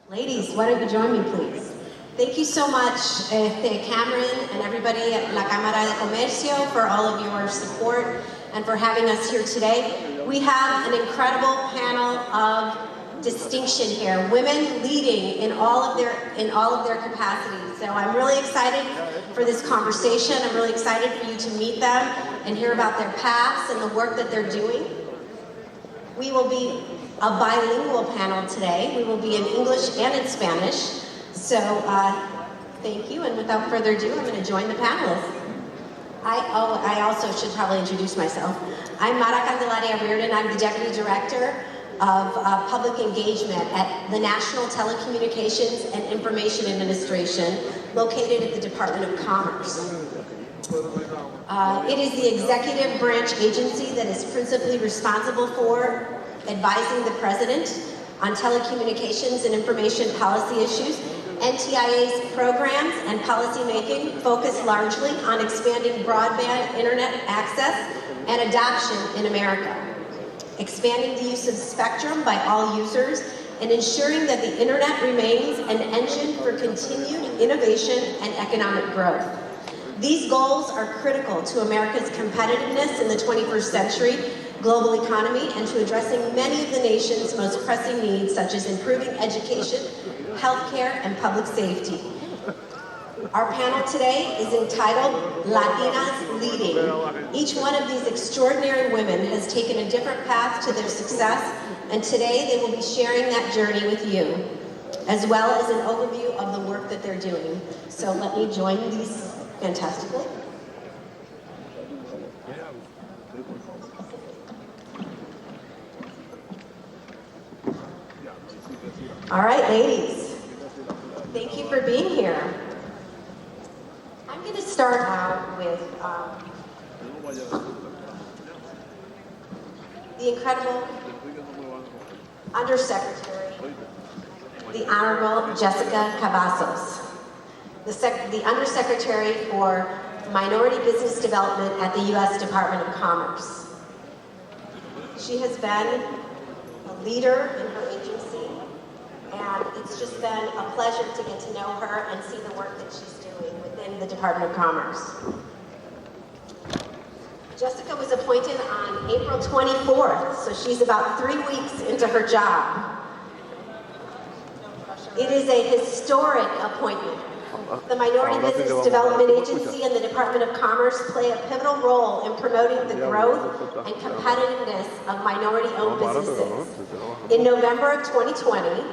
Ladies, why don't you join me, please? Thank you so much, Cameron and everybody at La Cámara de Comercio for all of your support and for having us here today. We have an incredible panel of distinction here, women leading in all of their capacities. So I'm really excited for this conversation. I'm really excited for you to meet them and hear about their paths and the work that they're doing. We will be a bilingual panel today. We will be in English and in Spanish. So thank you, and without further ado, I'm going to join the panelists. I also should probably introduce myself. I'm María Candelaria Reardon. I'm the Deputy Director of Public Engagement at the National Telecommunications and Information Administration, located at the Department of Commerce. It is the executive branch agency that is principally responsible for advising the President on telecommunications and information policy issues. NTIA's programs and policy making focus largely on expanding broadband internet access and adoption in America, expanding the use of spectrum by all users, and ensuring that the internet remains an engine for continued innovation and economic growth. These goals are critical to America's competitiveness in the 21st century global economy and to addressing many of the nation's most pressing needs, such as improving education, healthcare, and public safety. Our panel today is entitled Latinas Leading. Each one of these extraordinary women has taken a different path to their success, and today they will be sharing that journey with you, as well as an overview of the work that they're doing. So let me join these fantastic women. All right, ladies, thank you for being here. I'm going to start out with the incredible Undersecretary, the Honorable Jessica Cavazos, the Undersecretary for Minority Business Development at the U.S. Department of Commerce. She has been a leader in her agency, and it's just been a pleasure to get to know her and see the work that she's doing within the Department of Commerce. Jessica was appointed on April 24th, so she's about 3 weeks into her job. It is a historic appointment. The Minority Business Development Agency and the Department of Commerce play a pivotal role in promoting the growth and competitiveness of minority-owned businesses. In November of 2020,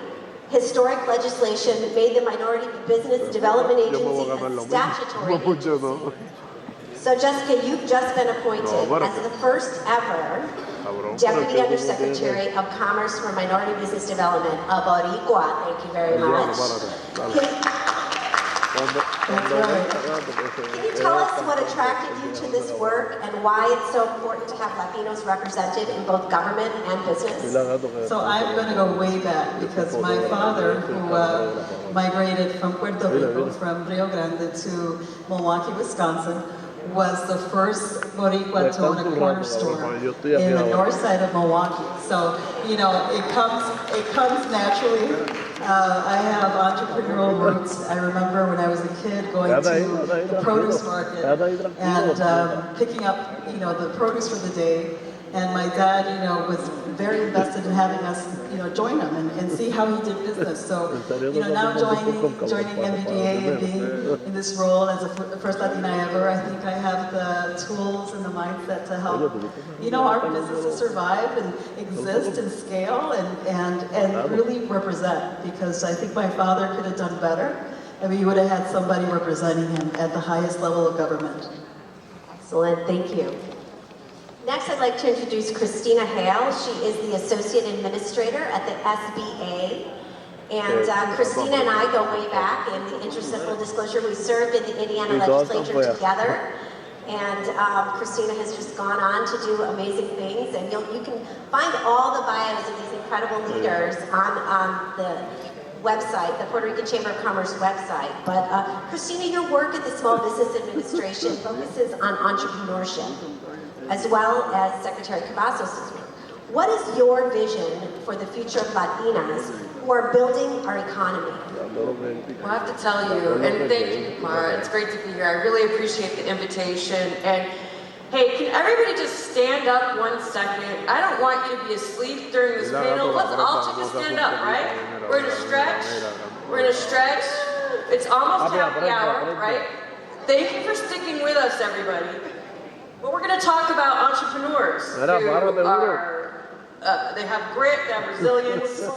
historic legislation made the Minority Business Development Agency a statutory agency. So Jessica, you've just been appointed as the first ever Deputy Undersecretary of Commerce for Minority Business Development, a Boricua. Thank you very much. Can you tell us what attracted you to this work and why it's so important to have Latinos represented in both government and business? So I'm going to go way back because my father, who migrated from Puerto Rico, from Rio Grande to Milwaukee, Wisconsin, was the first Boricua to own a corner store in the north side of Milwaukee. So, you know, it comes naturally. I have entrepreneurial roots. I remember when I was a kid going to the produce market and picking up, you know, the produce for the day. And my dad, you know, was very invested in having us, you know, join him and see how he did business. So, you know, now joining MBDA and being in this role as the first Latina ever, I think I have the tools and the mindset to help, you know, our businesses survive and exist and scale and really represent, because I think my father could have done better. I mean, he would have had somebody representing him at the highest level of government. Excellent, thank you. Next, I'd like to introduce Christina Hale. She is the Associate Administrator at the SBA. And Christina and I go way back. In the interest of full disclosure, we served in the Indiana legislature together. And Christina has just gone on to do amazing things. And you can find all the bios of these incredible leaders on the website, the Puerto Rican Chamber of Commerce website. But Christina, your work at the Small Business Administration focuses on entrepreneurship, as well as Secretary Cavazos' work. What is your vision for the future of Latinas who are building our economy? Well, I have to tell you, and thank you, Mara, it's great to be here. I really appreciate the invitation. And hey, can everybody just stand up 1 second? I don't want you to be asleep during this panel. Let's all take a stand up, right? We're gonna stretch. We're gonna stretch. It's almost happy hour, right? Thank you for sticking with us, everybody. But we're gonna talk about entrepreneurs who are, they have grit, they have resilience.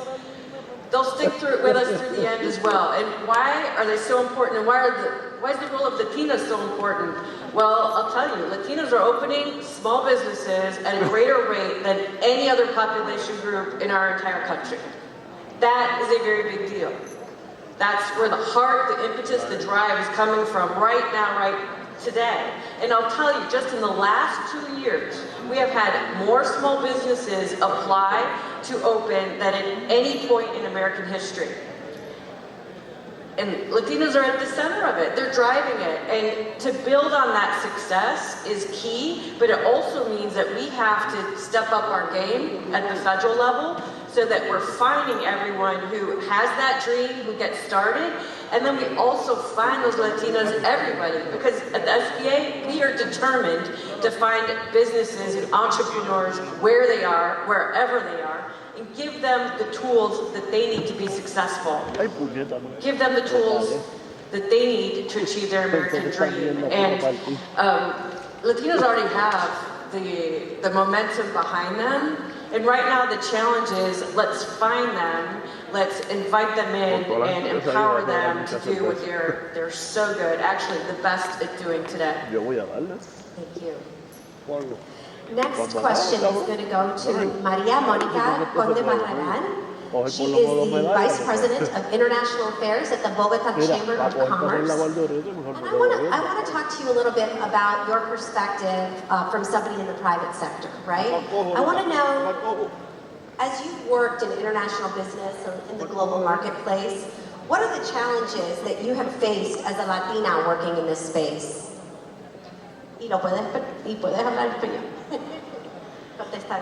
They'll stick through it with us through the end as well. And why are they so important? And why is the role of Latinas so important? Well, I'll tell you, Latinas are opening small businesses at a greater rate than any other population group in our entire country. That is a very big deal. That's where the heart, the impetus, the drive is coming from right now, right today. And I'll tell you, just in the last 2 years, we have had more small businesses apply to open than at any point in American history. And Latinas are at the center of it. They're driving it. And to build on that success is key, but it also means that we have to step up our game at the federal level so that we're finding everyone who has that dream, who gets started, and then we also find those Latinas, everybody, because at the SBA, we are determined to find businesses and entrepreneurs where they are, wherever they are, and give them the tools that they need to be successful. Give them the tools that they need to achieve their American dream. And Latinas already have the momentum behind them. And right now the challenge is, let's find them, let's invite them in and empower them to do what they're so good, actually the best at doing today. Thank you. Next question is going to go to María Mónica Conde-Barragán. She is the Vice President of International Affairs at the Bogota Chamber of Commerce. And I want to talk to you a little bit about your perspective from somebody in the private sector, right? I want to know, as you've worked in international business or in the global marketplace, what are the challenges that you have faced as a Latina working in this space? Y puedes hablar español. Contestar.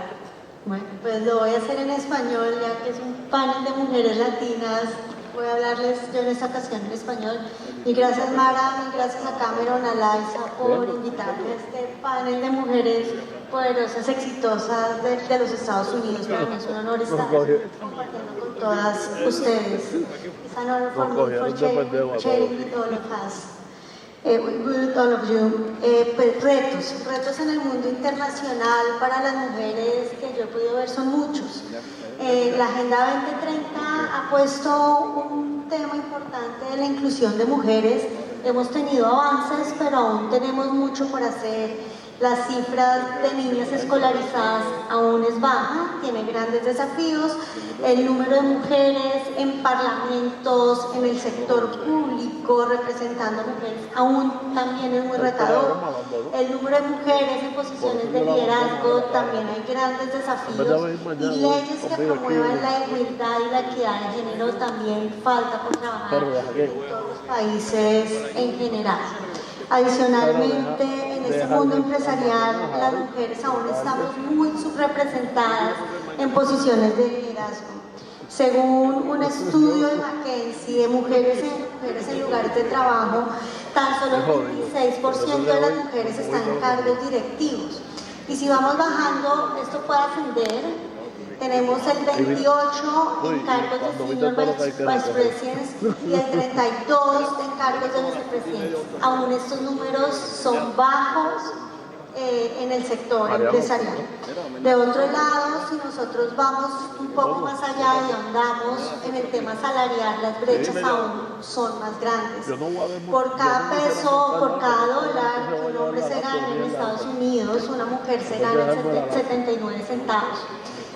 Bueno, pues lo voy a hacer en español, ya que es un panel de mujeres latinas. Voy a hablarles yo en esta ocasión en español. Y gracias Mara, y gracias a Cameron, a Liza por invitarme a este panel de mujeres poderosas, exitosas de los Estados Unidos. Para mí es un honor estar compartiendo con todas ustedes. It's an honor for me for sharing with all of us. With all of you. Pues retos en el mundo internacional para las mujeres que yo he podido ver son muchos. La Agenda 2030 ha puesto un tema importante de la inclusión de mujeres. Hemos tenido avances, pero aún tenemos mucho por hacer. Las cifras de niñas escolarizadas aún es baja, tiene grandes desafíos. El número de mujeres en parlamentos, en el sector público, representando mujeres, aún también es muy retador. El número de mujeres en posiciones de liderazgo, también hay grandes desafíos. Y leyes que promuevan la igualdad y la equidad de género también falta por trabajar en todos los países en general. Adicionalmente, en este mundo empresarial, las mujeres aún estamos muy subrepresentadas en posiciones de liderazgo. Según un estudio de McKinsey de mujeres en lugares de trabajo, tan solo el 26% de las mujeres están en cargos directivos. Y si vamos bajando, esto puede ascender. Tenemos el 28 en cargos de Senior Vice Presidents y el 32 en cargos de vicepresidentes. Aún estos números son bajos en el sector empresarial. De otro lado, si nosotros vamos un poco más allá y ahondamos en el tema salarial, las brechas aún son más grandes. Por cada peso, por cada dólar que un hombre se gana en Estados Unidos, una mujer se gana 79 centavos.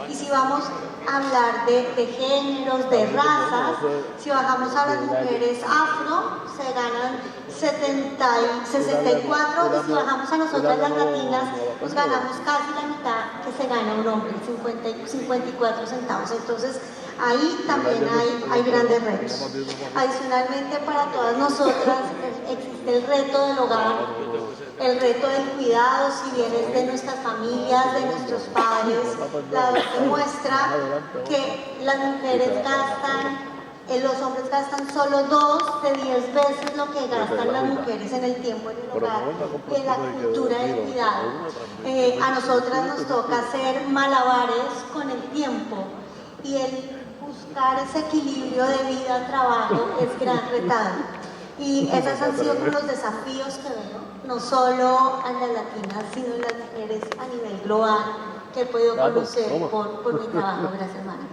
Y si vamos a hablar de géneros, de razas, si bajamos a las mujeres afro, se ganan 64, y si bajamos a nosotras las latinas, pues ganamos casi la mitad que se gana un hombre, 54 centavos. Entonces, ahí también hay grandes retos. Adicionalmente, para todas nosotras existe el reto del hogar. El reto del cuidado, si bien es de nuestras familias, de nuestros padres, la demuestra que las mujeres gastan, los hombres gastan solo 2 de 10 veces lo que gastan las mujeres en el tiempo en el hogar y en la cultura del cuidado. A nosotras nos toca hacer malabares con el tiempo y el buscar ese equilibrio de vida-trabajo es gran retado. Y esos han sido los desafíos que veo, no solo a las latinas, sino a las mujeres a nivel global que he podido conocer por mi trabajo. Gracias, María.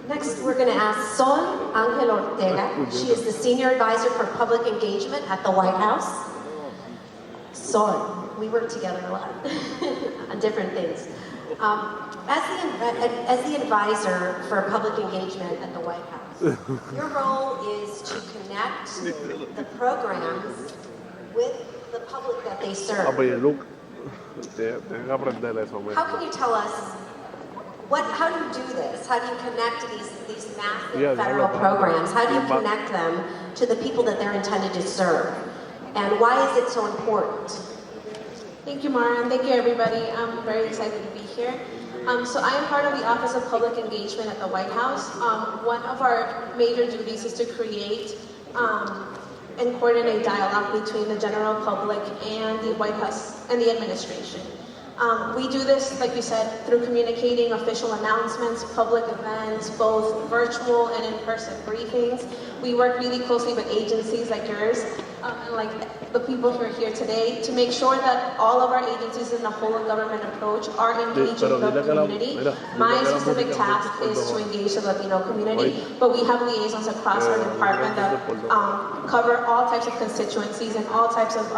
Next, we're going to ask Sol Angel Ortega. She is the Senior Advisor for Public Engagement at the White House. Sol, we work together a lot on different things. As the advisor for public engagement at the White House, your role is to connect the programs with the public that they serve. How can you tell us how do you do this? How do you connect these massive federal programs? How do you connect them to the people that they're intended to serve? And why is it so important? Thank you, Mara, and thank you, everybody. I'm very excited to be here. So I am part of the Office of Public Engagement at the White House. One of our major duties is to create and coordinate dialogue between the general public and the White House and the administration. We do this, like you said, through communicating official announcements, public events, both virtual and in-person briefings. We work really closely with agencies like yours, and like the people who are here today, to make sure that all of our agencies in the whole of government approach are engaging the community. My specific task is to engage the Latino community, but we have liaisons across our department that cover all types of constituencies and all types of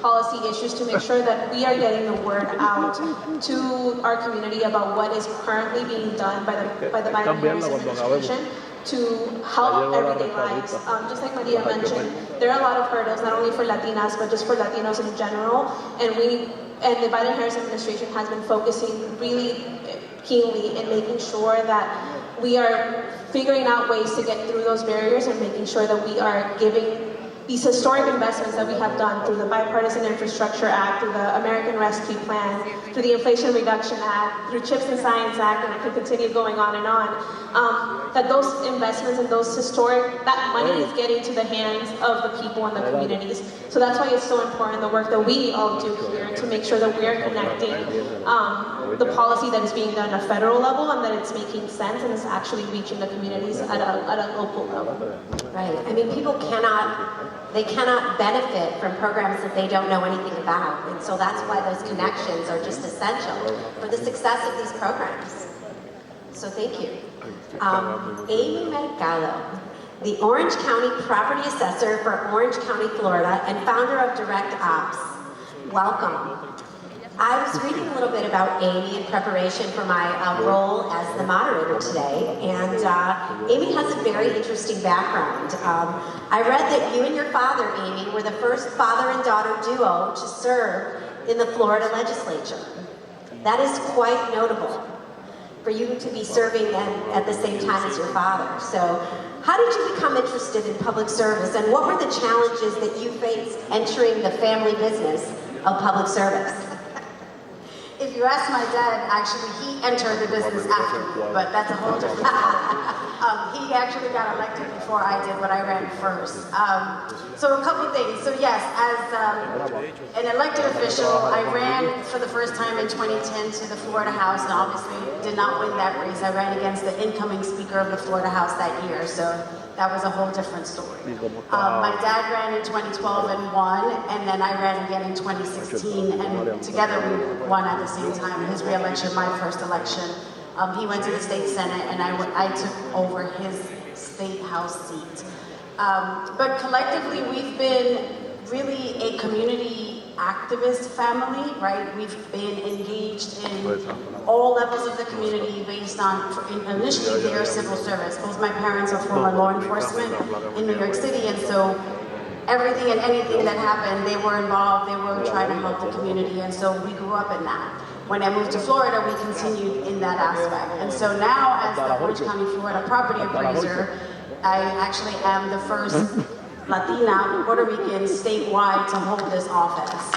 policy issues to make sure that we are getting the word out to our community about what is currently being done by the Biden-Harris administration to help everyday lives. Just like Maria mentioned, there are a lot of hurdles, not only for Latinas, but just for Latinos in general. And the Biden-Harris administration has been focusing really keenly in making sure that we are figuring out ways to get through those barriers and making sure that we are giving these historic investments that we have done through the Bipartisan Infrastructure Act, through the American Rescue Plan, through the Inflation Reduction Act, through CHIPS and Science Act, and I could continue going on and on, that those investments and that money is getting to the hands of the people and the communities. So that's why it's so important, the work that we all do here, to make sure that we are connecting the policy that is being done at a federal level and that it's making sense and it's actually reaching the communities at a local level. Right. I mean, people cannot benefit from programs that they don't know anything about. And so that's why those connections are just essential for the success of these programs. So thank you. Amy Mercado, the Orange County Property Assessor for Orange County, Florida, and founder of Direct Ops. Welcome. I was reading a little bit about Amy in preparation for my role as the moderator today, and Amy has a very interesting background. I read that you and your father, Amy, were the first father and daughter duo to serve in the Florida legislature. That is quite notable for you to be serving at the same time as your father. So how did you become interested in public service, and what were the challenges that you faced entering the family business of public service? If you ask my dad, actually, he entered the business after me, but that's a whole different story. He actually got elected before I did, but I ran first. So a couple things. So yes, as an elected official, I ran for the first time in 2010 to the Florida House, and obviously did not win that race. I ran against the incoming Speaker of the Florida House that year, so that was a whole different story. My dad ran in 2012 and won, and then I ran again in 2016, and together we won at the same time. His re-election, my first election. He went to the state senate, and I took over his state house seat. But collectively, we've been really a community activist family, right? We've been engaged in all levels of the community based on, initially, their civil service. Both my parents are former law enforcement in New York City, and so everything and anything that happened, they were involved, they were trying to help the community, and so we grew up in that. When I moved to Florida, we continued in that aspect. And so now, as the Orange County, Florida property appraiser, I actually am the first Latina Puerto Rican statewide to hold this office.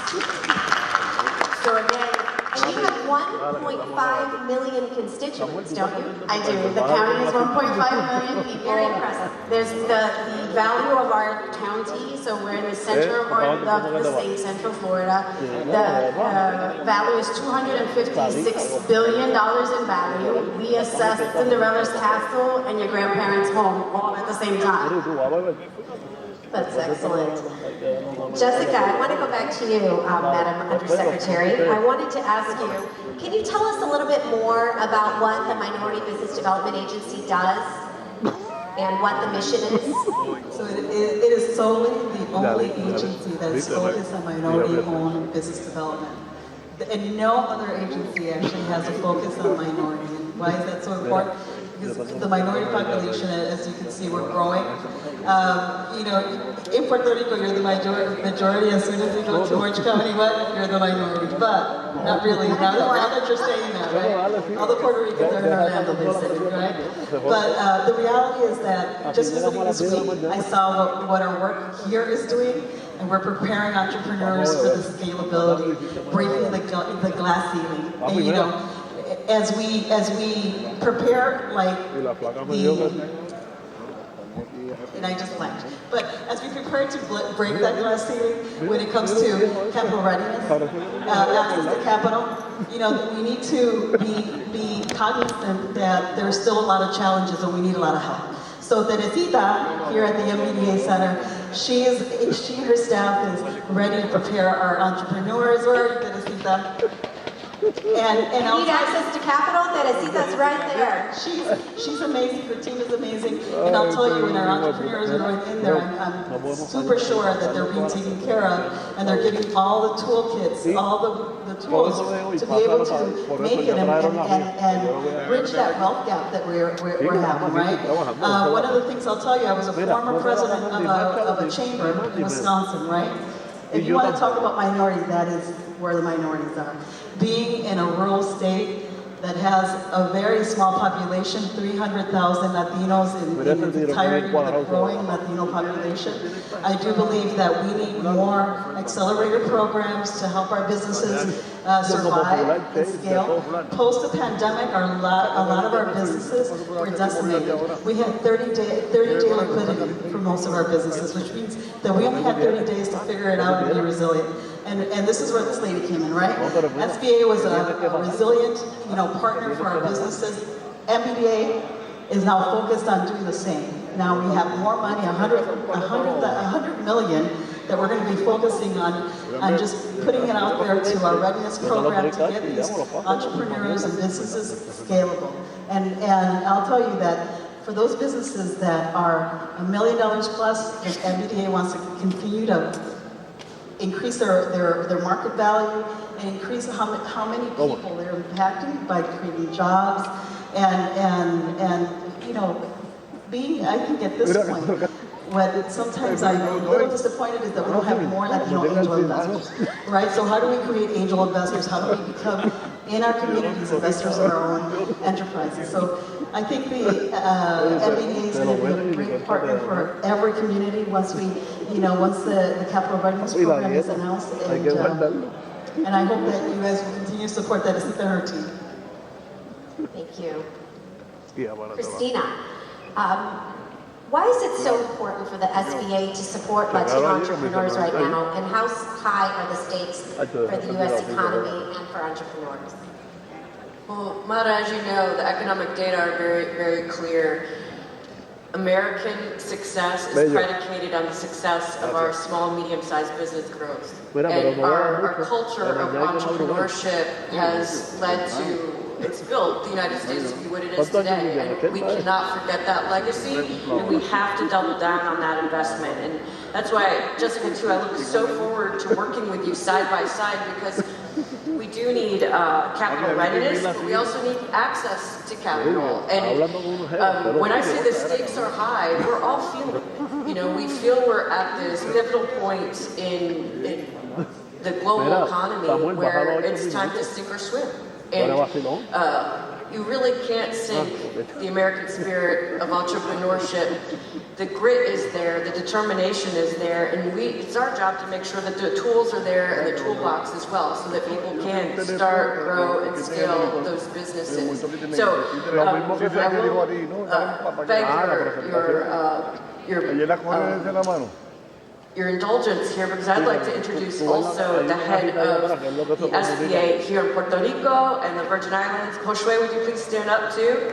So again, And you have 1.5 million constituents, don't you? I do. The county is 1.5 million people. Very impressive. There's the value of our county, so we're in the center of the state, Central Florida. The value is $256 billion in value. We assess Cinderella's castle and your grandparents' home all at the same time. That's excellent. Jessica, I want to go back to you, Madam Undersecretary. I wanted to ask you, can you tell us a little bit more about what the Minority Business Development Agency does and what the mission is? So it is solely the only agency that is focused on minority-owned business development. And no other agency actually has a focus on minority. And why is that so important? Because the minority population, as you can see, we're growing. You know, in Puerto Rico, you're the majority. As soon as you go to Orange County, what? You're the minority. But not really. Now that you're saying that, right? All the Puerto Ricans are in Orlando, they say, right? But the reality is that just visiting this week, I saw what our work here is doing, and we're preparing entrepreneurs for the scalability, breaking the glass ceiling. And, you know, as we prepare, like and I just blanked. But as we prepare to break that glass ceiling, when it comes to capital readiness, access to capital, you know, we need to be cognizant that there's still a lot of challenges and we need a lot of help. So Teresita here at the MBDA Center, she and her staff is ready to prepare our entrepreneurs. Where are you, Teresita? And you need access to capital? Teresita's right there. She's amazing. Her team is amazing. And I'll tell you, when our entrepreneurs are going in there, I'm super sure that they're being taken care of, and they're getting all the toolkits, all the tools to be able to make it and bridge that wealth gap that we're having, right? One of the things I'll tell you, I was a former president of a chamber in Wisconsin, right? If you want to talk about minorities, that is where the minorities are. Being in a rural state that has a very small population, 300,000 Latinos in its entirety, with a growing Latino population, I do believe that we need more accelerator programs to help our businesses survive and scale. Post the pandemic, a lot of our businesses were decimated. We had 30-day liquidity for most of our businesses, which means that we only had 30 days to figure it out and be resilient. And this is where this lady came in, right? SBA was a resilient, you know, partner for our businesses. MBDA is now focused on doing the same. Now we have more money, 100 million, that we're going to be focusing on just putting it out there to our readiness program to get these entrepreneurs and businesses scalable. And I'll tell you that for those businesses that are $1 million plus, if MBDA wants to continue to increase their market value and increase how many people they're impacting by creating jobs and you know, I think at this point, what sometimes I'm a little disappointed is that we don't have more Latino angel investors, right? So how do we create angel investors? How do we become, in our communities, investors in our own enterprises? So I think the MBDA is going to be a great partner for every community once the capital readiness program is announced. And I hope that you guys will continue to support that and her team. Thank you. Christina, why is it so important for the SBA to support Latino entrepreneurs right now, and how high are the stakes for the U.S. economy and for entrepreneurs? Well, Mara, as you know, the economic data are very, very clear. American success is predicated on the success of our small, medium-sized business growth. And our culture of entrepreneurship has led to, it's built the United States to be what it is today. And we cannot forget that legacy, and we have to double down on that investment. And that's why, Jessica, too, I look so forward to working with you side by side, because we do need capital readiness, but we also need access to capital. And when I say the stakes are high, we're all feeling it. You know, we feel we're at this pivotal point in the global economy where it's time to sink or swim. And you really can't sink the American spirit of entrepreneurship. The grit is there, the determination is there, and it's our job to make sure that the tools are there and the toolbox as well, so that people can start, grow, and scale those businesses. So, I will beg your indulgence here, because I'd like to introduce also the head of the SBA here in Puerto Rico and the Virgin Islands. Josue, would you please stand up too?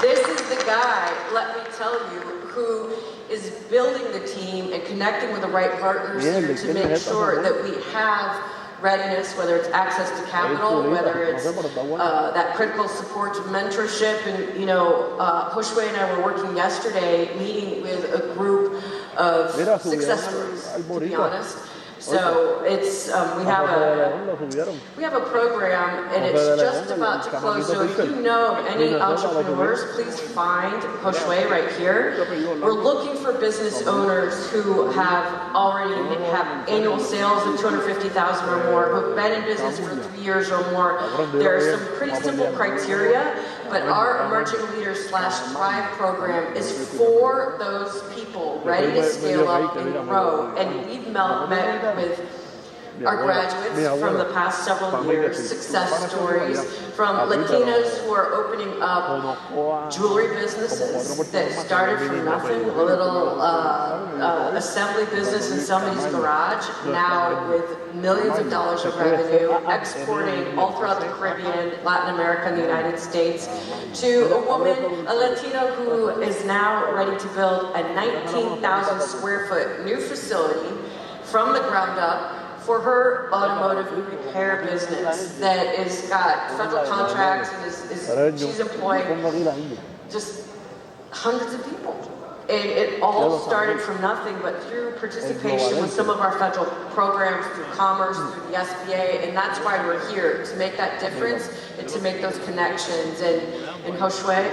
This is the guy, let me tell you, who is building the team and connecting with the right partners here to make sure that we have readiness, whether it's access to capital, whether it's that critical support to mentorship. And, you know, Josue and I were working yesterday, meeting with a group of success stories, to be honest. So it's we have a program, and it's just about to close. So if you know of any entrepreneurs, please find Josue right here. We're looking for business owners who have already have annual sales of $250,000 or more, who've been in business for 3 years or more. There are some pretty simple criteria, but our Emerging Leaders /Thrive program is for those people ready to scale up and grow. And we've met with our graduates from the past several years, success stories from Latinas who are opening up jewelry businesses that started from nothing, a little assembly business in somebody's garage, now with millions of dollars of revenue, exporting all throughout the Caribbean, Latin America, and the United States, to a woman, a Latina, who is now ready to build a 19,000 square foot new facility from the ground up for her automotive repair business that is got federal contracts and she's employing just hundreds of people. And it all started from nothing, but through participation with some of our federal programs, through commerce, through the SBA, and that's why we're here, to make that difference and to make those connections. And Josue,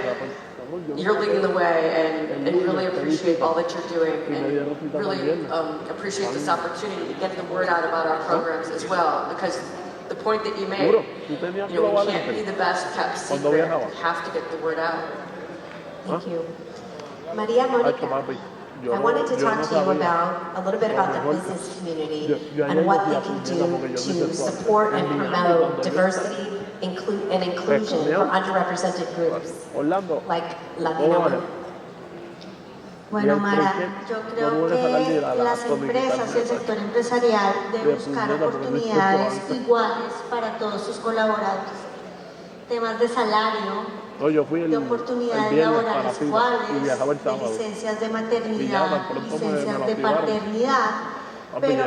you're leading the way, and really appreciate all that you're doing, and really appreciate this opportunity to get the word out about our programs as well, because the point that you made, you know, we can't be the best kept secret. We have to get the word out. Thank you. Maria, Monica, I wanted to talk to you about a little bit about the business community and what they can do to support and promote diversity and inclusion for underrepresented groups like Latina women. Bueno, Mara, yo creo que las empresas y el sector empresarial deben buscar oportunidades iguales para todos sus colaboradores. Temas de salario, de oportunidades laborales iguales, de licencias de maternidad, licencias de paternidad, pero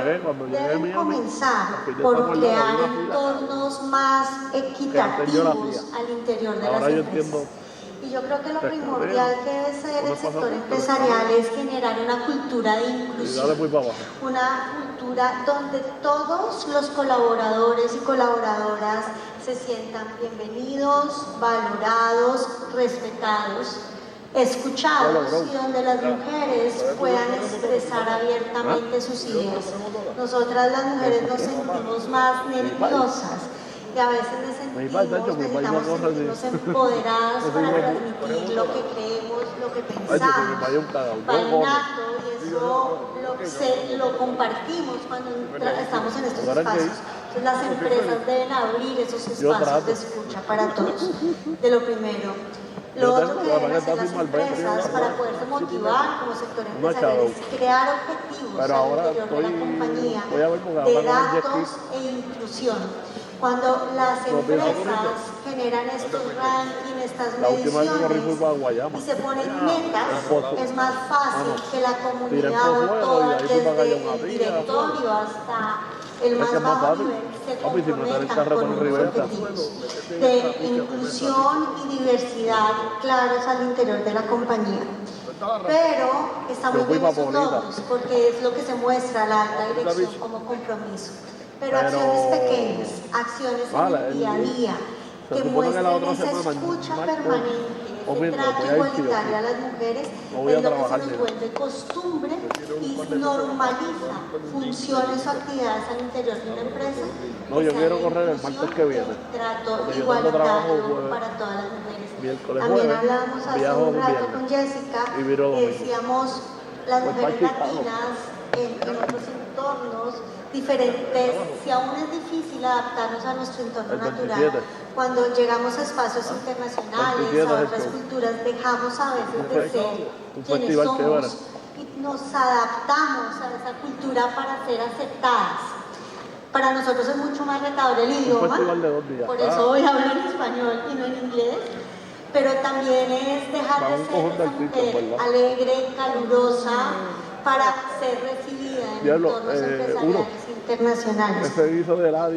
deben comenzar por crear entornos más equitativos al interior de las empresas. Y yo creo que lo primordial que debe ser el sector empresarial es generar una cultura de inclusión, una cultura donde todos los colaboradores y colaboradoras se sientan bienvenidos, valorados, respetados, escuchados, y donde las mujeres puedan expresar abiertamente sus ideas. Nosotras las mujeres nos sentimos más nerviosas y a veces necesitamos sentirnos empoderadas para transmitir lo que creemos, lo que pensamos. Vallenato, y eso lo compartimos cuando estamos en estos espacios. Entonces las empresas deben abrir esos espacios de escucha para todos, de lo primero. Lo otro que deben hacer las empresas para poderse motivar como sector empresarial es crear objetivos al interior de la compañía de datos e inclusión. Cuando las empresas generan estos rankings, estas mediciones y se ponen metas, es más fácil que la comunidad o todas, desde el directorio hasta el más bajo nivel, se comprometan con unos objetivos de inclusión y diversidad claros al interior de la compañía. Pero está muy bien eso todos, porque es lo que se muestra a la alta dirección como compromiso. Pero acciones pequeñas, acciones en el día a día, que muestren esa escucha permanente, ese trato igualitario a las mujeres, es lo que se nos vuelve costumbre y normaliza funciones o actividades al interior de una empresa. No, yo quiero correr el martes que viene. El trato igualitario para todas las mujeres. También hablábamos hace un rato con Jessica, decíamos las mujeres latinas en otros entornos diferentes, si aún es difícil adaptarnos a nuestro entorno natural, cuando llegamos a espacios internacionales, a otras culturas, dejamos a veces de ser quienes somos y nos adaptamos a esa cultura para ser aceptadas. Para nosotros es mucho más retador el idioma, por eso voy a hablar en español y no en inglés, pero también es dejar de ser esa mujer alegre, calurosa, para ser recibida en entornos empresariales internacionales.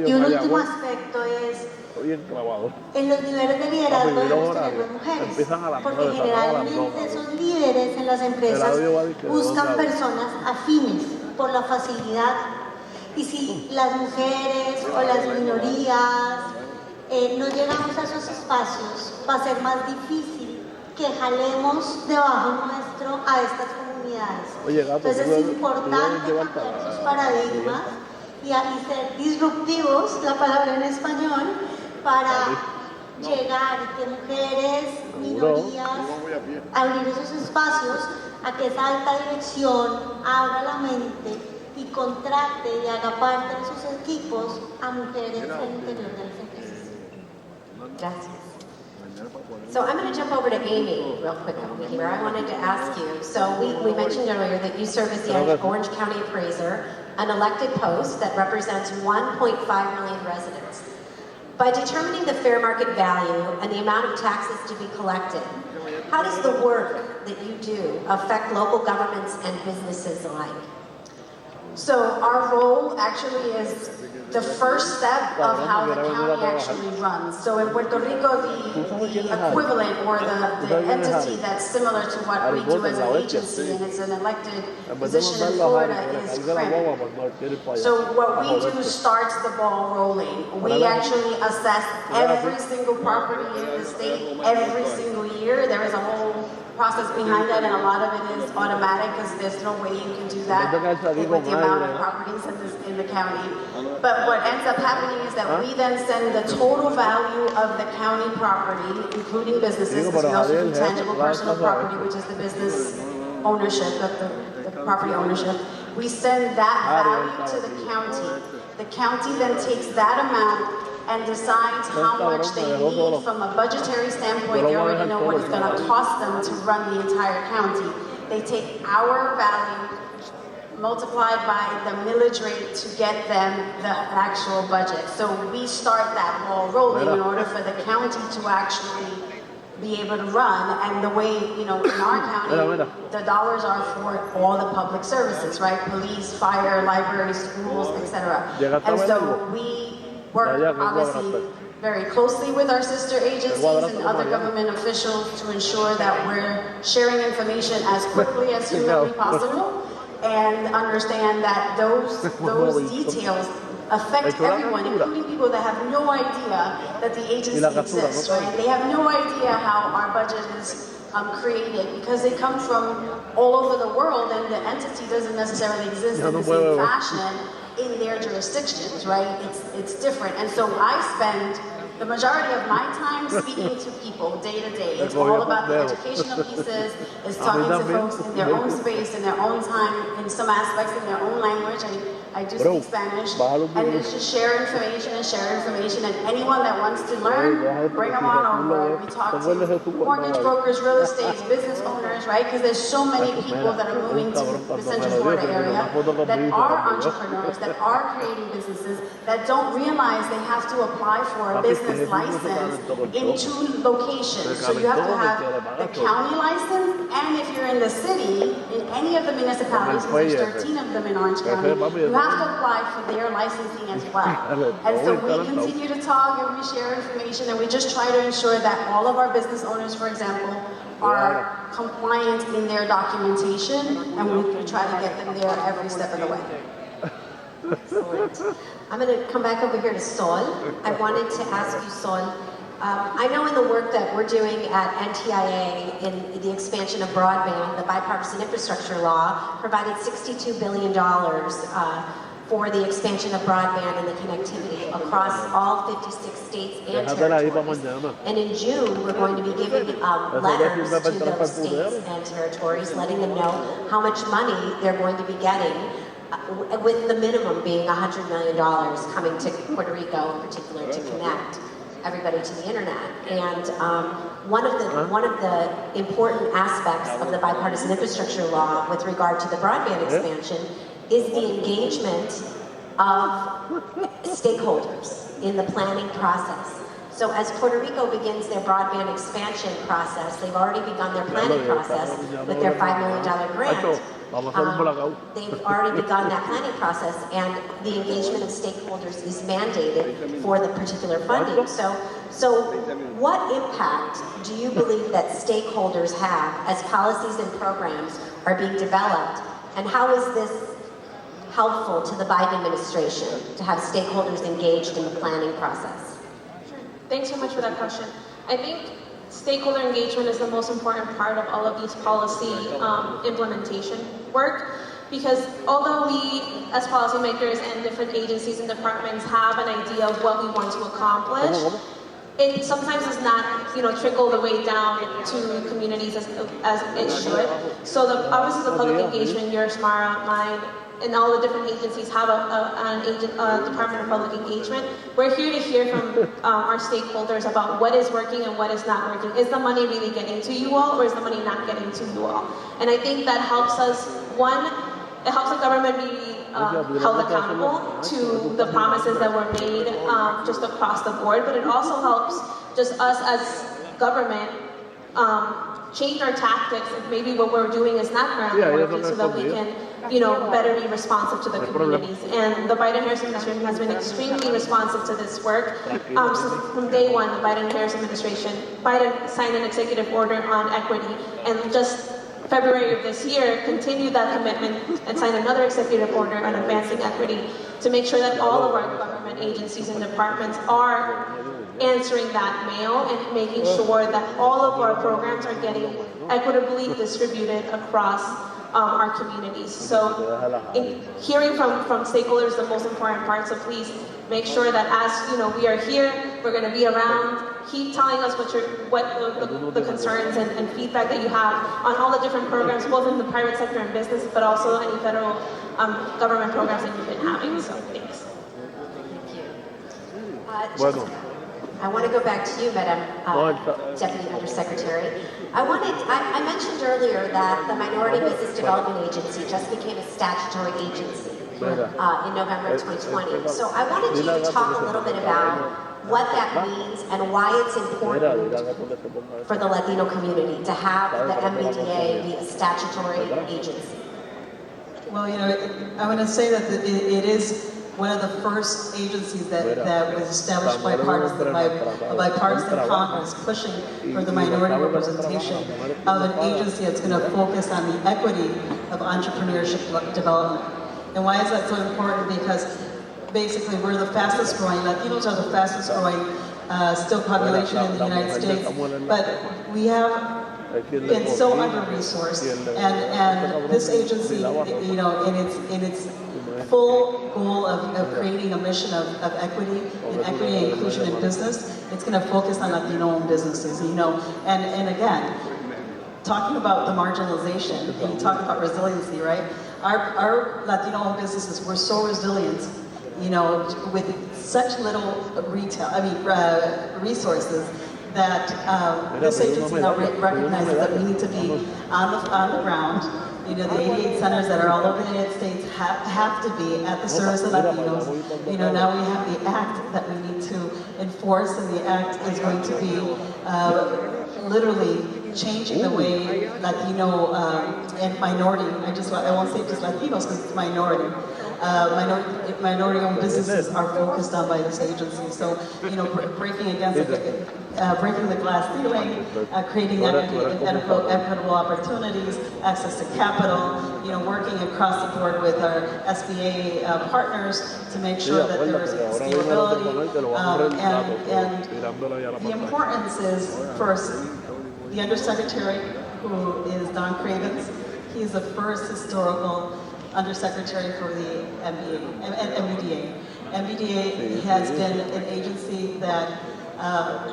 Y un último aspecto es en los niveles de liderazgo debemos tener las mujeres, porque generalmente esos líderes en las empresas buscan personas afines por la facilidad. Y si las mujeres o las minorías no llegamos a esos espacios, va a ser más difícil que jalemos debajo nuestro a estas comunidades. Entonces es importante cambiar esos paradigmas y ser disruptivos, la palabra en español, para llegar y que mujeres, minorías, abrir esos espacios a que esa alta dirección abra la mente y contrate y haga parte de sus equipos a mujeres al interior de las empresas. Gracias. So I'm going to jump over to Amy real quick over here. I wanted to ask you, so we mentioned earlier that you serve as the Orange County Appraiser, an elected post that represents 1.5 million residents. By determining the fair market value and the amount of taxes to be collected, how does the work that you do affect local governments and businesses alike? So our role actually is the first step of how the county actually runs. So in Puerto Rico, the equivalent or the entity that's similar to what we do as an agency, and it's an elected position in Florida, is CRIM. So what we do starts the ball rolling. We actually assess every single property in the state every single year. There is a whole process behind that, and a lot of it is automatic because there's no way you can do that with the amount of properties in the county. But what ends up happening is that we then send the total value of the county property, including businesses, because we also do tangible personal property, which is the business ownership, the property ownership. We send that value to the county. The county then takes that amount and decides how much they need from a budgetary standpoint. They already know what it's going to cost them to run the entire county. They take our value multiplied by the millage rate to get them the actual budget. So we start that ball rolling in order for the county to actually be able to run. And the way, in our county, the dollars are for all the public services, right? Police, fire, libraries, schools, etc. And so we work obviously very closely with our sister agencies and other government officials to ensure that we're sharing information as quickly as humanly possible and understand that those details affect everyone, including people that have no idea that the agency exists, right? They have no idea how our budget is created because they come from all over the world and the entity doesn't necessarily exist in the same fashion in their jurisdictions, right? It's different. And so I spend the majority of my time speaking to people day to day. It's all about the educational pieces. It's talking to folks in their own space, in their own time, in some aspects in their own language. I do speak Spanish. And it's just share information. And anyone that wants to learn, bring them on over. We talk to mortgage brokers, real estate, business owners, right? Because there's so many people that are moving to the Central Florida area that are entrepreneurs, that are creating businesses, that don't realize they have to apply for a business license in 2 locations. So you have to have the county license, and if you're in the city, in any of the municipalities, because there's 13 of them in Orange County, you have to apply for their licensing as well. And so we continue to talk and we share information, and we just try to ensure that all of our business owners, for example, are compliant in their documentation, and we try to get them there every step of the way. Excellent. I'm going to come back over here to Sol. I wanted to ask you, Sol, I know in the work that we're doing at NTIA in the expansion of broadband, the bipartisan infrastructure law provided $62 billion for the expansion of broadband and the connectivity across all 56 states and territories. And in June, we're going to be giving letters to those states and territories, letting them know how much money they're going to be getting, with the minimum being $100 million coming to Puerto Rico in particular to connect everybody to the internet. And one of the important aspects of the bipartisan infrastructure law with regard to the broadband expansion is the engagement of stakeholders in the planning process. So as Puerto Rico begins their broadband expansion process, they've already begun their planning process with their $5 million grant. They've already begun that planning process, and the engagement of stakeholders is mandated for the particular funding. So what impact do you believe that stakeholders have as policies and programs are being developed, and how is this helpful to the Biden administration to have stakeholders engaged in the planning process? Sure. Thanks so much for that question. I think stakeholder engagement is the most important part of all of these policy implementation work, because although we as policymakers and different agencies and departments have an idea of what we want to accomplish, it sometimes does not, trickle the way down to communities as it should. So the offices of public engagement, yours, Mara, mine, and all the different agencies have a Department of Public Engagement. We're here to hear from our stakeholders about what is working and what is not working. Is the money really getting to you all, or is the money not getting to you all? And I think that helps us, one, it helps the government be held accountable to the promises that were made just across the board, but it also helps just us as government change our tactics if maybe what we're doing is not currently working, so that we can better be responsive to the communities. And the Biden-Harris administration has been extremely responsive to this work. So from day one, the Biden-Harris administration, Biden signed an executive order on equity, and just February of this year continued that commitment and signed another executive order on advancing equity to make sure that all of our government agencies and departments are answering that mail and making sure that all of our programs are getting equitably distributed across our communities. So in hearing from stakeholders the most important part, so please make sure that as we are here, we're going to be around, keep telling us what the concerns and feedback that you have on all the different programs, both in the private sector and business, but also any federal government programs that you've been having. So thanks. Thank you. I want to go back to you, Madam Deputy Undersecretary. I mentioned earlier that the Minority Business Development Agency just became a statutory agency in November of 2020. So I wanted you to talk a little bit about what that means and why it's important for the Latino community to have the MBDA be a statutory agency. Well, I want to say that it is one of the first agencies that was established by a bipartisan Congress pushing for the minority representation of an agency that's going to focus on the equity of entrepreneurship development. And why is that so important? Because basically we're the fastest growing, Latinos are the fastest growing still population in the United States, but we have been so under-resourced, and this agency, in its full goal of creating a mission of equity and inclusion in business, it's going to focus on Latino-owned businesses, and again, talking about the marginalization, and you talk about resiliency, right? Our Latino-owned businesses were so resilient, with such little resources, that this agency now recognizes that we need to be on the ground. The 88 centers that are all over the United States have to be at the service of Latinos. Now we have the act that we need to enforce, and the act is going to be literally changing the way Latino and minority, I won't say just Latinos because it's minority, minority-owned businesses are focused on by this agency. So, breaking the glass ceiling, creating equitable opportunities, access to capital, working across the board with our SBA partners to make sure that there is scalability. And the importance is, first, the Undersecretary, who is Don Cravens. He's the first historical Undersecretary for the MBDA. MBDA has been an agency that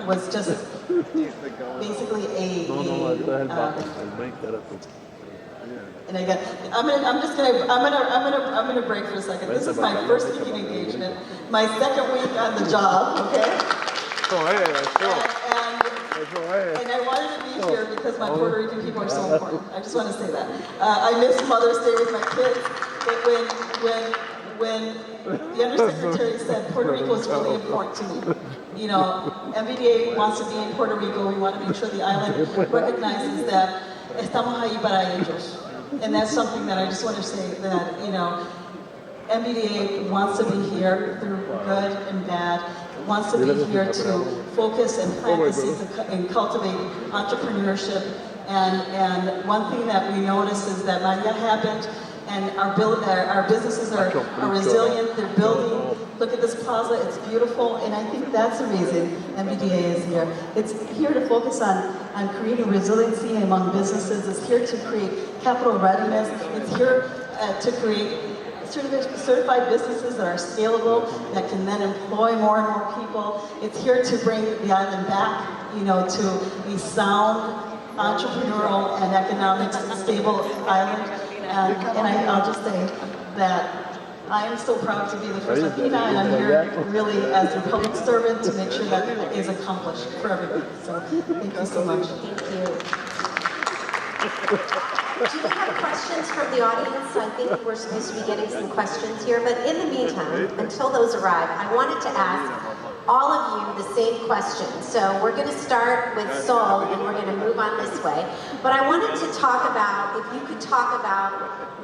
was just basically and again, I'm gonna break for a second. This is my first speaking engagement, my second week on the job. Okay. And I wanted to be here because my Puerto Rican people are so important. I just want to say that. I miss Mother's Day with my kids. But when the Undersecretary said Puerto Rico is really important to me, MBDA wants to be in Puerto Rico. We want to make sure the island recognizes that estamos ahí para ellos. And that's something that I just want to say that, MBDA wants to be here through good and bad, wants to be here to focus and plant the seeds and cultivate entrepreneurship. And one thing that we notice is that María happened, and our businesses are resilient. They're building. Look at this plaza; it's beautiful, and I think that's the reason MBDA is here. It's here to focus on creating resiliency among businesses. It's here to create capital readiness. It's here to create certified businesses that are scalable, that can then employ more and more people. It's here to bring the island back, to a sound, entrepreneurial, and economic stable island. And I'll just say that I am so proud to be the first Latina, and I'm here really as a public servant to make sure that it is accomplished for everybody. So thank you so much. Thank you. Do we have questions from the audience? I think we're supposed to be getting some questions here, but in the meantime, until those arrive, I wanted to ask all of you the same question. So we're going to start with Sol, and we're going to move on this way. But I wanted to talk about, if you could talk about,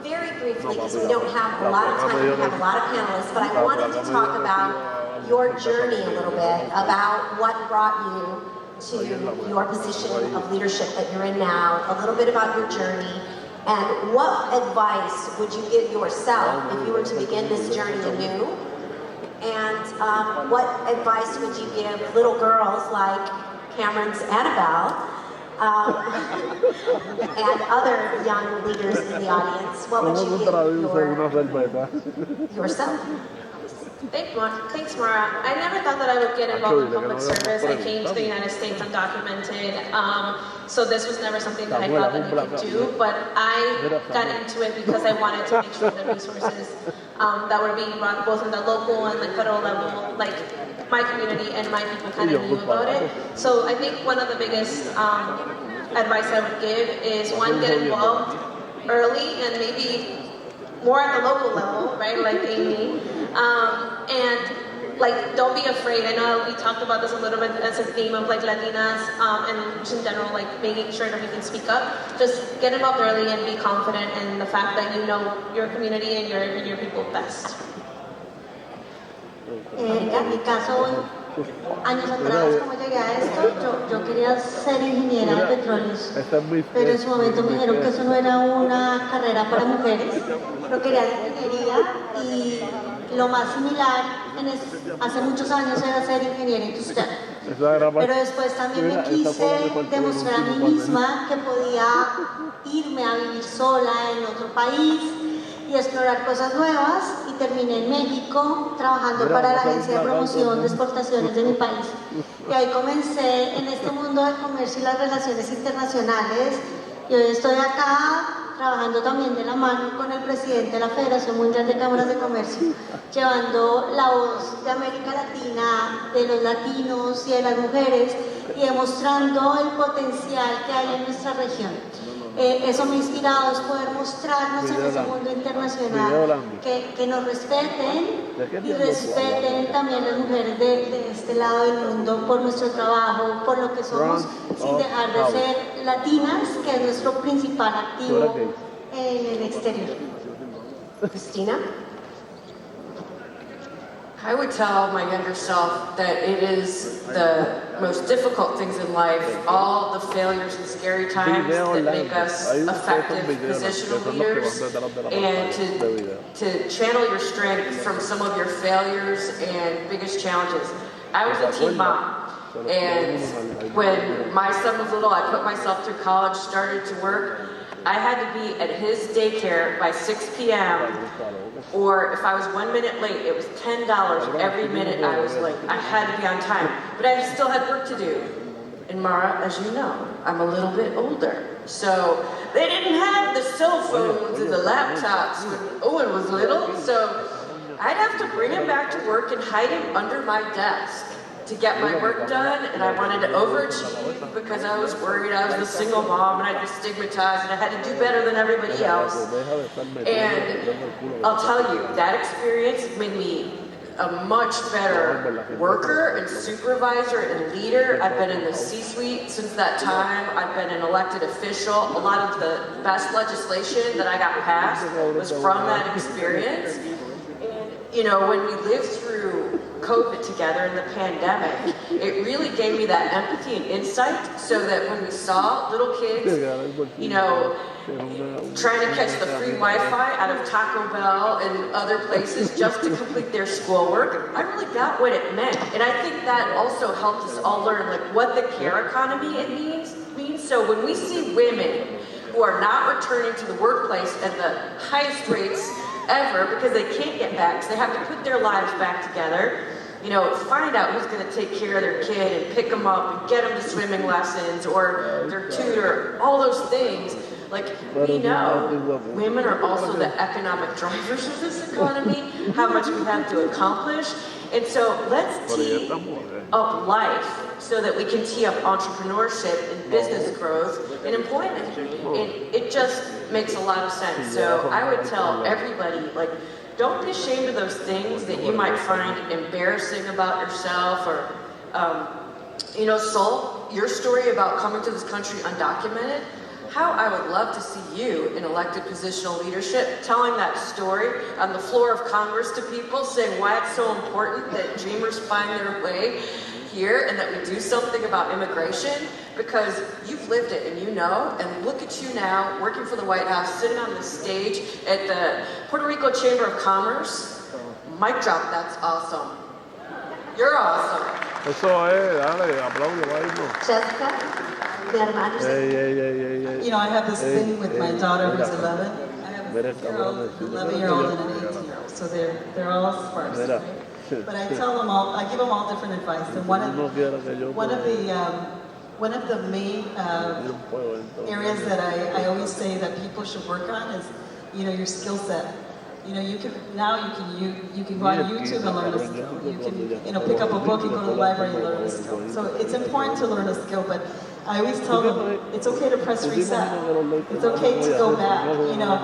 very briefly, because we don't have a lot of time, we have a lot of panelists, but I wanted to talk about your journey a little bit, about what brought you to your position of leadership that you're in now, a little bit about your journey, and what advice would you give yourself if you were to begin this journey anew? And what advice would you give little girls like Cameron's Annabelle and other young leaders in the audience? What would you give yourself? Thanks, Mara. I never thought that I would get involved in public service. I came to the United States undocumented, so this was never something that I thought that I could do, but I got into it because I wanted to make sure the resources that were being brought both on the local and the federal level, like my community and my people kind of knew about it. So I think one of the biggest advice I would give is, one, get involved early and maybe more at the local level, right, like Amy, and like, don't be afraid. I know we talked about this a little bit as a theme of like Latinas and just in general, like making sure that we can speak up. Just get involved early and be confident in the fact that you know your community and your people best. En mi caso, años atrás, como llegué a esto, yo quería ser ingeniera de petróleos, pero en su momento me dijeron que eso no era una carrera para mujeres, pero quería ingeniería, y lo más similar hace muchos años era ser ingeniera industrial. Pero después también me quise demostrar a mí misma que podía irme a vivir sola en otro país y explorar cosas nuevas, y terminé en México trabajando para la agencia de promoción de exportaciones de mi país. Y ahí comencé en este mundo del comercio y las relaciones internacionales, y hoy estoy acá trabajando también de la mano con el presidente de la Federación Mundial de Cámaras de Comercio, llevando la voz de América Latina, de los latinos y de las mujeres, y demostrando el potencial que hay en nuestra región. Eso me ha inspirado, es poder mostrarnos en ese mundo internacional, que nos respeten y respeten también las mujeres de este lado del mundo por nuestro trabajo, por lo que somos, sin dejar de ser latinas, que es nuestro principal activo en el exterior. Christina? I would tell my younger self that it is the most difficult things in life, all the failures and scary times that make us effective positional leaders, and to channel your strength from some of your failures and biggest challenges. I was a teen mom, and when my son was little, I put myself through college, started to work. I had to be at his daycare by 6 p.m. or if I was 1 minute late, it was $10 every minute I was late. I had to be on time, but I still had work to do. And Mara, as you know, I'm a little bit older. So they didn't have the cell phones and the laptops when Owen was little, so I'd have to bring him back to work and hide him under my desk to get my work done, and I wanted to overachieve because I was worried I was the single mom and I'd be stigmatized and I had to do better than everybody else. And I'll tell you, that experience made me a much better worker and supervisor and leader. I've been in the C-suite since that time. I've been an elected official. A lot of the best legislation that I got passed was from that experience. And, you know, when we lived through COVID together in the pandemic, it really gave me that empathy and insight so that when we saw little kids, you know, trying to catch the free Wi-Fi out of Taco Bell and other places just to complete their schoolwork, I really got what it meant. And I think that also helped us all learn like what the care economy means. So when we see women who are not returning to the workplace at the highest rates ever because they can't get back, because they have to put their lives back together, you know, find out who's going to take care of their kid and pick them up and get them to swimming lessons or their tutor, all those things. Like, we know women are also the economic drivers of this economy, how much we have to accomplish. And so let's tee up life so that we can tee up entrepreneurship and business growth and employment. And it just makes a lot of sense. So I would tell everybody, like, don't be ashamed of those things that you might find embarrassing about yourself or, you know, Sol, your story about coming to this country undocumented, how I would love to see you in elected positional leadership, telling that story on the floor of Congress to people, saying why it's so important that dreamers find their way here and that we do something about immigration, because you've lived it and you know, and look at you now, working for the White House, sitting on the stage at the Puerto Rico Chamber of Commerce. Mic drop, that's awesome. You're awesome. Eso dale, aplauso, Jessica, de hermanos. You know, I have this thing with my daughter who's 11. I have a 11-year-old and an 18-year-old, so they're all sparse. Right? But I tell them all, I give them all different advice, and one of the main areas that I always say that people should work on is, you know, your skill set. You know, you can go on YouTube and learn a skill. You can, you know, pick up a book and go to the library and learn a skill. So it's important to learn a skill, but I always tell them it's okay to press reset. It's okay to go back. You know,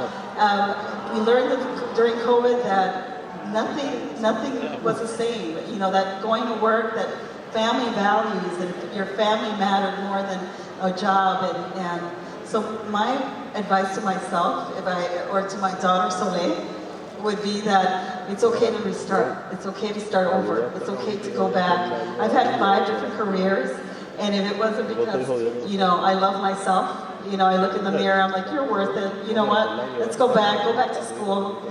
we learned during COVID that nothing was the same. You know, that going to work, that family values and your family mattered more than a job. And so my advice to myself, or to my daughter Soleil, would be that it's okay to restart. It's okay to start over. It's okay to go back. I've had 5 different careers, and if it wasn't because, you know, I love myself, you know, I look in the mirror, I'm like, you're worth it. You know what? Let's go back to school.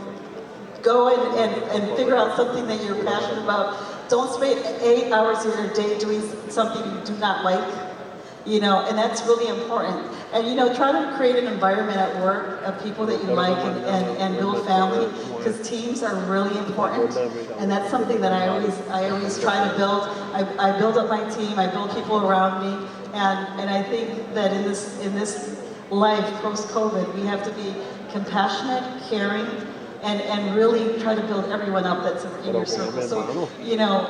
Go and figure out something that you're passionate about. Don't spend 8 hours of your day doing something you do not like, you know, and that's really important. And, you know, try to create an environment at work of people that you like and build family, because teams are really important. And that's something that I always try to build. I build up my team, I build people around me, and I think that in this life post-COVID, we have to be compassionate, caring, and really try to build everyone up that's in your circle. So, you know,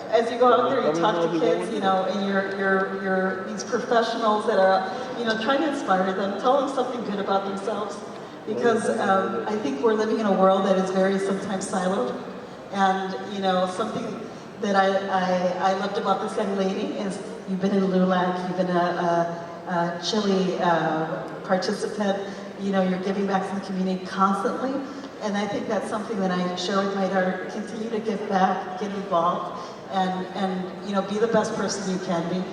as you go out there, you talk to kids, you know, and you're these professionals that are, you know, trying to inspire them, tell them something good about themselves, because I think we're living in a world that is very sometimes siloed, and, you know, something that I loved about this young lady is you've been in LULAC, you've been a Chile participant, you know, you're giving back to the community constantly, And I think that's something that I share with my daughter. Continue to give back, get involved, and you know, be the best person you can be.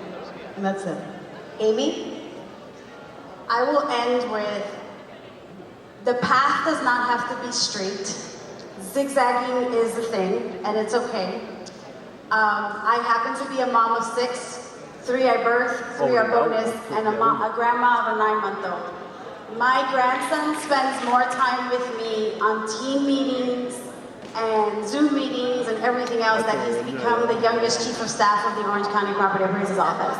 And that's it. Amy? I will end with, the path does not have to be straight. Zigzagging is the thing, and it's okay. I happen to be a mom of 6. 3 I birthed, 3 are bonus, and a grandma of a 9-month-old. My grandson spends more time with me on team meetings and Zoom meetings and everything else that he's become the youngest chief of staff of the Orange County Property Appraiser's office.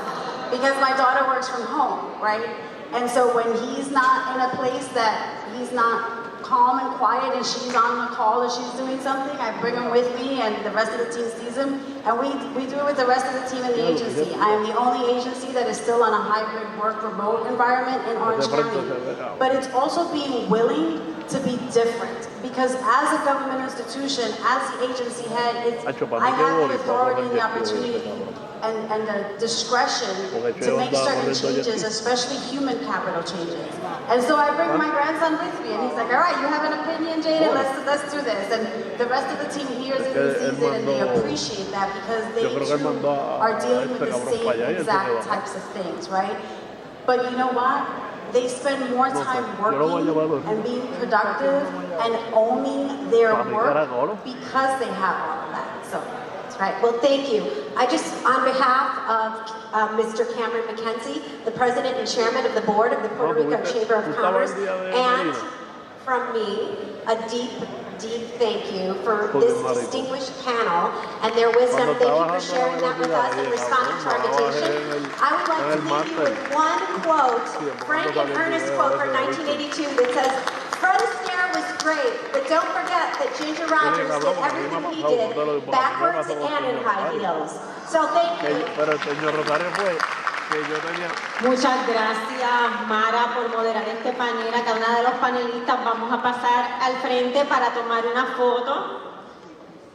Because my daughter works from home, right? And so when he's not in a place that he's not calm and quiet and she's on the call or she's doing something, I bring him with me and the rest of the team sees him, and we do it with the rest of the team in the agency. I am the only agency that is still on a hybrid work remote environment in Orange County. But it's also being willing to be different, because as a government institution, as the agency head, I have the authority and the opportunity and the discretion to make certain changes, especially human capital changes. And so I bring my grandson with me, and he's like, all right, you have an opinion, Jaden, let's do this. And the rest of the team hears it and sees it, and they appreciate that, because they too are dealing with the same exact types of things, right? But you know what? They spend more time working and being productive and owning their work because they have all of that. So, that's right. Well, thank you. I just, on behalf of Mr. Cameron McKenzie, the President and Chairman of the Board of the Puerto Rico Chamber of Commerce, and from me, a deep thank you for this distinguished panel and their wisdom. Thank you for sharing that with us and responding to our invitation. I would like to leave you with one quote, Frank and Ernest quote from 1982 that says, Fred Astaire was great, but don't forget that Ginger Rogers did everything he did backwards and in high heels. So thank you. Muchas gracias, Mara, por moderar este panel. A cada una de los panelistas vamos a pasar al frente para tomar una foto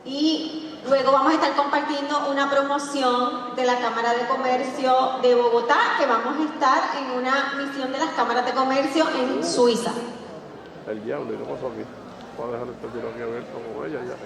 y luego vamos a estar compartiendo una promoción de la Cámara de Comercio de Bogotá, que vamos a estar en una misión de las cámaras de comercio en Suiza. El diablo, ¿y qué pasó aquí? Voy a dejar este tiro aquí abierto como ella ya.